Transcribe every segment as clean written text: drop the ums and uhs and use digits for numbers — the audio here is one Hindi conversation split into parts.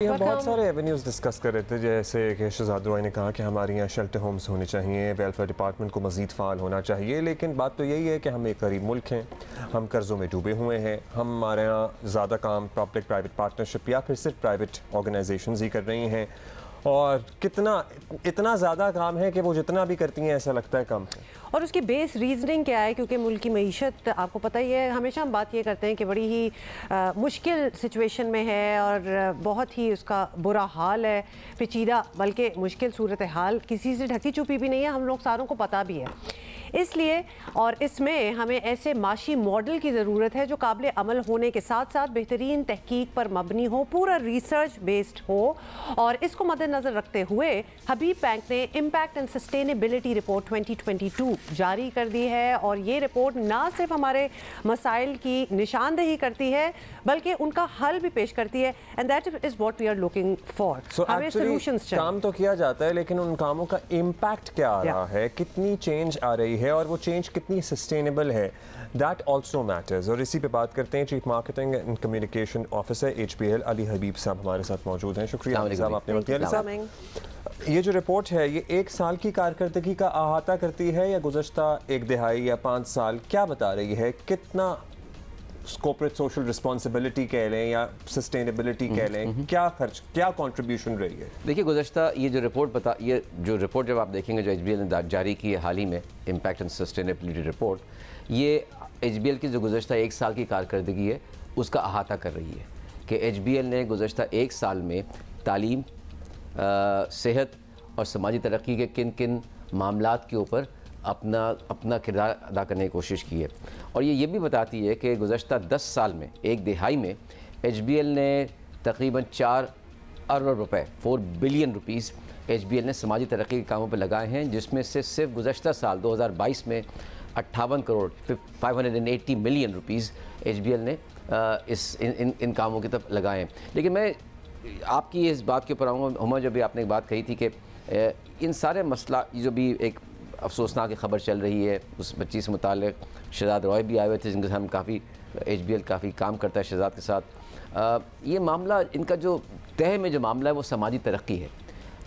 हम बहुत सारे एवेन्यूज़ डिस्कस कर रहे थे, जैसे कि शहजाद रुआई ने कहा कि हमारे यहाँ शेल्टर होम्स होने चाहिए, वेलफेयर डिपार्टमेंट को मज़ीद फ़ाल होना चाहिए। लेकिन बात तो यही है कि हम एक गरीब मुल्क हैं, हम कर्ज़ों में डूबे हुए हैं, हमारे यहाँ ज़्यादा काम पब्लिक प्राइवेट पार्टनरशिप या फिर सिर्फ प्राइवेट ऑर्गेनाइजेशंस ही कर रही हैं, और इतना ज़्यादा काम है कि वो जितना भी करती हैं ऐसा लगता है कम है। और उसकी बेस रीजनिंग क्या है? क्योंकि मुल्क की मईशत आपको पता ही है, हमेशा हम बात ये करते हैं कि बड़ी ही मुश्किल सिचुएशन में है और बहुत ही उसका बुरा हाल है, पेचीदा बल्कि मुश्किल सूरत हाल किसी से ढकी छुपी भी नहीं है, हम लोग सारों को पता भी है। इसलिए और इसमें हमें ऐसे माशी मॉडल की ज़रूरत है जो काबिल अमल होने के साथ साथ बेहतरीन तहकीक पर मबनी हो, पूरा रिसर्च बेस्ड हो। और इसको मद्देनज़र रखते हुए हबीब बैंक ने इम्पैक्ट एंड सस्टेनेबिलिटी रिपोर्ट 2022 जारी कर दी है। और ये रिपोर्ट ना सिर्फ हमारे मसाइल की निशानदेही करती है बल्कि उनका हल भी पेश करती है, and that is what we are looking for. हमें सॉल्यूशंस चाहिए। काम तो किया जाता है, लेकिन उन कामों का इम्पैक्ट क्या आ रहा है, कितनी चेंज आ रही है और वो चेंज कितनी सस्टेनेबल है, दैट ऑल्सो मैटर्स। और इसी पे बात करते हैं। Chief marketing and communication officer HBL Ali Habib साहब हमारे साथ मौजूद हैं। शुक्रिया साहब आपने वक्त दिया। अली साहब, ये जो रिपोर्ट है ये एक साल की कारकर्दगी का अहाता करती है या गुज़श्ता एक दिहाई या 5 साल, क्या बता रही है? कितना कॉर्पोरेट सोशल रिस्पॉन्सिबिलिटी कह लें या सस्टेनेबिलिटी कह लें, क्या खर्च, क्या कंट्रीब्यूशन रही है? देखिए, गुज़श्ता ये जो रिपोर्ट जब आप देखेंगे जो HBL ने जारी की है हाल ही में, इम्पैक्ट एंड सस्टेनेबिलिटी रिपोर्ट, ये HBL की जो गुज़श्ता 1 साल की कारकर्दगी है उसका अहाता कर रही है कि HBL ने गुज़श्ता 1 साल में तालीम, सेहत और समाजी तरक्की के किन किन मामलात के ऊपर अपना किरदार अदा करने की कोशिश की है। और ये भी बताती है कि गुज़श्ता 10 साल में, एक दिहाई में, HBL ने तकरीबन 4 अरब रुपए, 4 बिलियन रुपीस HBL ने समाजी तरक्की के कामों पर लगाए हैं, जिसमें से सिर्फ गुज़श्ता साल 2022 में 58 करोड़ 580 मिलियन रुपीस HBL ने इन कामों की तरफ लगाए हैं। लेकिन मैं आपकी इस बात के ऊपर आऊँगा, हुमा, जब भी आपने एक बात कही थी कि इन सारे मसला, जो भी एक अफसोसनाक खबर चल रही है उस बच्ची से मुताल्लिक़, शहजाद रॉय भी आए हुए थे जिनके साथ हम काफ़ी HBL काफ़ी काम करता है शहजाद के साथ। ये मामला, इनका जो तह में जो मामला है वो समाजी तरक्की है।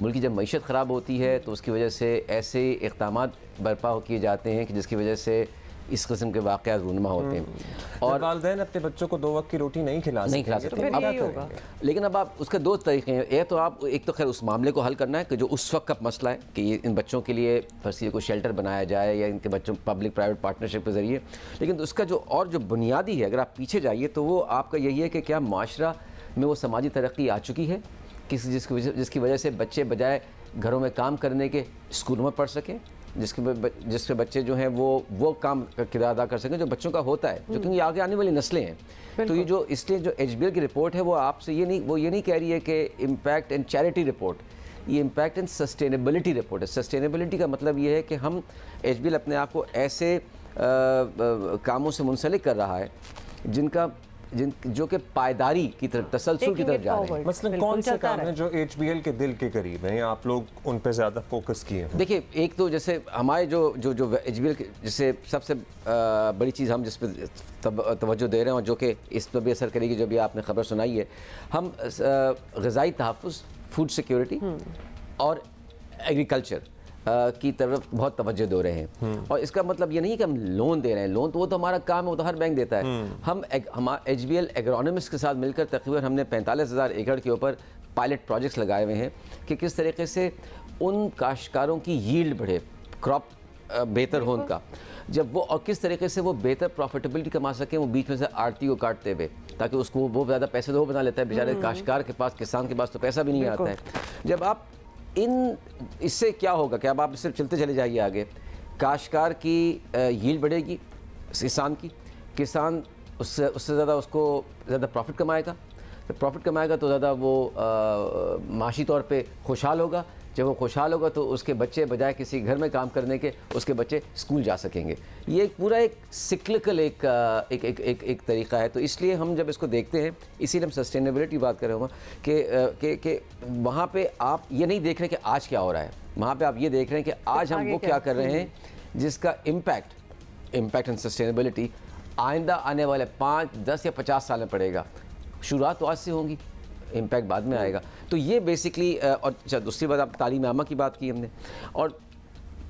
मुल्क की जब मईशत ख़राब होती है तो उसकी वजह से ऐसे इक़दामात बर्पा किए जाते हैं कि जिसकी वजह से इस किस्म के वाक़यात रूनुमा होते हैं। और वालिदैन अपने बच्चों को 2 वक्त की रोटी नहीं खिला सकते। तो लेकिन अब आप उसके 2 तरीके हैं। एक तो खैर उस मामले को हल करना है कि जो उस वक्त का मसला है कि इन बच्चों के लिए फर्स्ट को शेल्टर बनाया जाए या इनके बच्चों पब्लिक प्राइवेट पार्टनरशिप के ज़रिए। लेकिन उसका जो बुनियादी है, अगर आप पीछे जाइए तो वो आपका यही है कि क्या माशरा में वो समाजी तरक्की आ चुकी है जिसकी वजह से बच्चे बजाय घरों में काम करने के स्कूलों में पढ़ सकें, जिसके बच्चे जो हैं वो काम किरदार अदा कर सकें जो बच्चों का होता है, जो क्योंकि आगे आने वाली नस्लें हैं। तो ये इसलिए जो HBL की रिपोर्ट है वो आपसे ये नहीं कह रही है कि इम्पैक्ट एंड चैरिटी रिपोर्ट, ये इम्पैक्ट एंड सस्टेनेबिलिटी रिपोर्ट है। सस्टेनेबिलिटी का मतलब ये है कि हम HBL अपने आप को ऐसे कामों से मुंसलिक कर रहा है जो कि पायदारी की तरफ, तसलसल की तरफ जा रहे हैं। मसलन कौन से काम हैं जो HBL के दिल के करीब हैं या आप लोग उन पे ज़्यादा फोकस किए हैं? देखिए, एक तो जैसे हमारे जो HBL के जैसे सबसे बड़ी चीज़ हम जिस पर तवज्जो दे रहे हैं और जो कि इस पर भी असर करेगी, जो भी आपने खबर सुनाई है, हम ग़िज़ाई तहफ़्फ़ुज़, फूड सिक्योरिटी और एग्रीकल्चर की तरफ बहुत तवज्जो दे रहे हैं। और इसका मतलब ये नहीं कि हम लोन दे रहे हैं, लोन तो वो तो हमारा काम है, वो तो हर बैंक देता है। हम HBL एग्रोनॉमिस्ट के साथ मिलकर तकरीबन हमने 45,000 एकड़ के ऊपर पायलट प्रोजेक्ट्स लगाए हुए हैं कि किस तरीके से उन काश्तकारों की यील्ड बढ़े, क्रॉप बेहतर हो उनका, जब वो, और किस तरीके से वो बेहतर प्रॉफिटेबिलिटी कमा सकें, वो बीच में से आड़ती को काटते हुए, ताकि उसको वो ज़्यादा पैसे तो वो बना लेता है, बेचारे काश्तकार के पास, किसान के पास तो पैसा भी नहीं आता है। जब आप इससे क्या होगा कि अब आप सिर्फ चलते चले जाइए आगे, काश्तकार की यील्ड बढ़ेगी, किसान उससे ज़्यादा उसको ज़्यादा प्रॉफिट कमाएगा, तो प्रॉफिट कमाएगा तो ज़्यादा वो माशी तौर पे खुशहाल होगा। जब वो खुशहाल होगा तो उसके बच्चे बजाय किसी घर में काम करने के, उसके बच्चे स्कूल जा सकेंगे। ये पूरा एक सिक्लिकल एक तरीका है। तो इसलिए हम जब इसको देखते हैं, इसीलिए हम सस्टेनेबिलिटी बात कर रहे होंगे कि वहाँ पे आप ये नहीं देख रहे कि आज क्या हो रहा है, वहाँ पे आप ये देख रहे हैं कि आज हम वो क्या कर रहे हैं जिसका इम्पैक्ट एंड सस्टेनेबिलिटी आइंदा आने वाले 5, 10 या 50 साल में पड़ेगा। शुरुआत तो आज से होंगी। इम्पैक्ट बाद में आएगा। तो ये बेसिकली और दूसरी बात, आप तालीम आमा की बात की हमने, और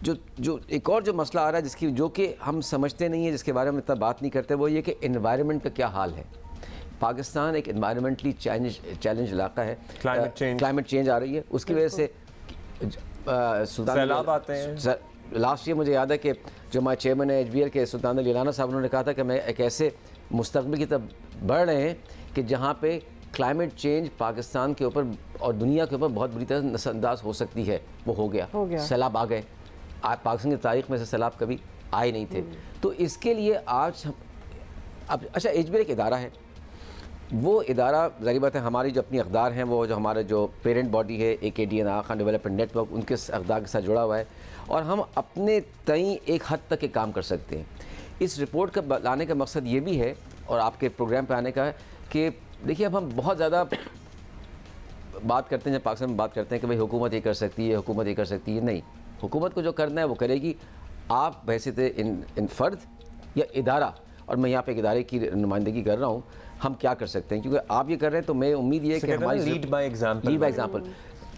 जो एक और जो मसला आ रहा है जिसकी जो कि हम समझते नहीं है, जिसके बारे में इतना बात नहीं करते, वो ये कि एनवायरनमेंट का क्या हाल है। पाकिस्तान एक एनवायरनमेंटली चैलेंज इलाका है, क्लाइमेट चेंज आ रही है, उसकी वजह से सैलाब आते हैं। लास्ट ईयर मुझे याद है कि जो हमारे चेयरमैन है HBL के सुल्तान अली लाना साहब, उन्होंने कहा था कि मैं एक ऐसे मुस्तकबिल की तरफ बढ़ रहे हैं कि जहाँ पे क्लाइमेट चेंज पाकिस्तान के ऊपर और दुनिया के ऊपर बहुत बुरी तरह नज़रअंदाज हो सकती है। वो हो गया। सैलाब आ गए। पाकिस्तान की तारीख में से सैलाब कभी आए नहीं थे। तो इसके लिए आज अब अच्छा, HBL एक इदारा है, वो इदारा ज़ाहिर बात है हमारी जो अपनी अक़दार हैं, वो जो हमारा जो पेरेंट बॉडी है AKDN आगा खान डेवलपमेंट नेटवर्क, उनके अक़दार के साथ जुड़ा हुआ है, और हम अपने तई एक हद तक एक काम कर सकते हैं। इस रिपोर्ट का लाने का मकसद ये भी है, और आपके प्रोग्राम पे आने का है, कि देखिए अब हम बहुत ज़्यादा बात करते हैं, जब पाकिस्तान में बात करते हैं कि भाई हुकूमत ये कर सकती है, हुकूमत ये कर सकती है। नहीं, हुकूमत को जो करना है वो करेगी। आप वैसे इन फ़र्द या इदारा, और मैं यहाँ पे एक इदारे की नुमाइंदगी कर रहा हूँ, हम क्या कर सकते हैं, क्योंकि आप ये कर रहे हैं तो मैं उम्मीद ये है कि हमारी लीड बाय एग्जाम्पल।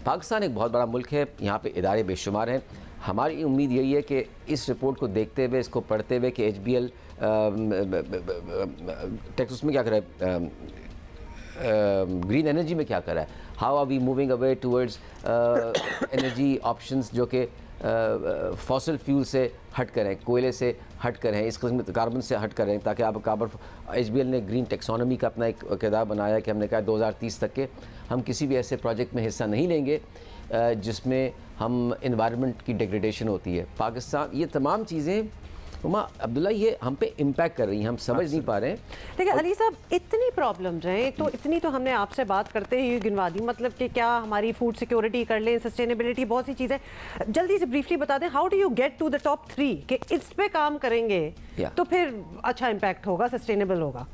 पाकिस्तान एक बहुत बड़ा मुल्क है, यहाँ पे इदारे बेशुमार हैं। हमारी उम्मीद यही है कि इस रिपोर्ट को देखते हुए, इसको पढ़ते हुए कि HBL टेक्स उसमें क्या कर रहा है, ग्रीन एनर्जी में क्या कर रहा है, how are we moving away towards energy options जो कि फॉसिल फ्यूल से हट कर हैं, कोयले से हट कर हैं, इस किस्म के कार्बन से हट कर हैं, ताकि आप HBL ने ग्रीन टेक्सोनॉमी का अपना एक किरदार बनाया कि हमने कहा 2030 तक के हम किसी भी ऐसे प्रोजेक्ट में हिस्सा नहीं लेंगे जिसमें हम इन्वायरमेंट की डिग्रेडेशन होती है। पाकिस्तान, ये तमाम चीज़ें उमा अब्दुल्ला ये हम पे इम्पैक्ट कर रही हैं, हम समझ नहीं पा रहे हैं। देखिए अली साहब, इतनी प्रॉब्लम्स हैं, तो इतनी तो हमने आपसे बात करते ही गिनवा दी, मतलब कि क्या हमारी फूड सिक्योरिटी कर लें, सस्टेनेबिलिटी, बहुत सी चीज़ें। जल्दी से ब्रीफली बता दें, how do you get to the top 3 कि इस पे काम करेंगे तो फिर अच्छा इम्पैक्ट होगा, सस्टेनेबल होगा।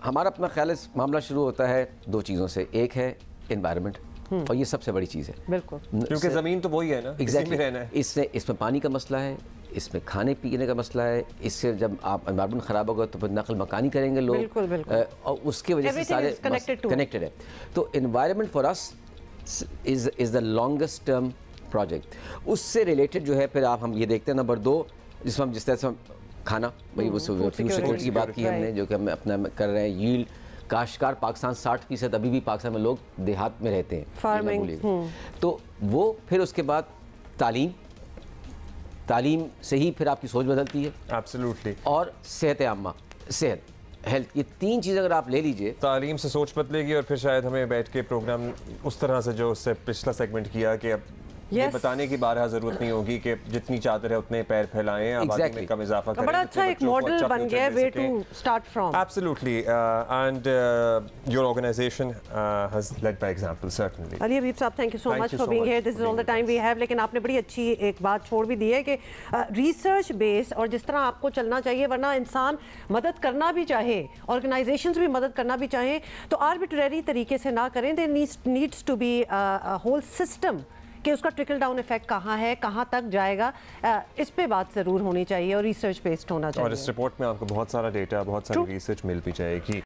हमारा अपना ख्याल है, मामला शुरू होता है दो चीज़ों से, एक है एनवायरनमेंट, और ये सबसे बड़ी चीज़ है, बिल्कुल, क्योंकि ज़मीन तो वही है ना, एग्जैक्टली रहना है। इसमें पानी का मसला है, इसमें खाने पीने का मसला है, इससे जब आप एनवायरनमेंट ख़राब होगा तो फिर नकल मकानी करेंगे लोग, बिल्कुल, बिल्कुल। और उसकी वजह से सारे कनेक्टेड है। तो environment for us is the longest term project. उससे रिलेटेड जो है फिर हम ये देखते हैं नंबर 2, जिसमें हम जिस तरह से खाना, भाई उस फूड सिक्योरिटी की बात की हमने, जो कि हम अपना कर रहे हैं, यील्ड, काश्तकार पाकिस्तान 60% अभी भी पाकिस्तान में लोग देहात में रहते हैं, फार्मिंग, तो वो फिर उसके बाद तालीम से ही फिर आपकी सोच बदलती है, एब्सोल्युटली, और सेहत आम्मा, सेहत, हेल्थ, ये 3 चीज़ अगर आप ले लीजिए, तालीम से सोच बदलेगी, और फिर शायद हमें बैठ के प्रोग्राम उस तरह से जो उससे पिछला सेगमेंट किया कि अब ये बताने की बारह ज़रूरत नहीं होगी कि जितनी चादर है उतने पैर फैलाएं, आबादी में कम इजाफा करें। बड़ा अच्छा एक मॉडल बन गया, way to start from. Absolutely, and your organisation has led by example, certainly. Ali Habib साहब, thank you so much for being here, this is all the time we have. लेकिन आपने बड़ी अच्छी एक बात छोड़ भी दी है कि रिसर्च बेस्ड और जिस तरह आपको चलना चाहिए, वरना इंसान मदद करना भी चाहे, ऑर्गेनाइजेशंस भी मदद करना भी चाहें, तो आर्बिट्रेरी तरीके से ना करें। There needs to be whole system कि उसका ट्रिकल डाउन इफेक्ट कहाँ है, कहाँ तक जाएगा, इस पे बात ज़रूर होनी चाहिए, और रिसर्च बेस्ड होना चाहिए। और इस रिपोर्ट में आपको बहुत सारा डेटा, बहुत सारी रिसर्च मिल भी जाएगी।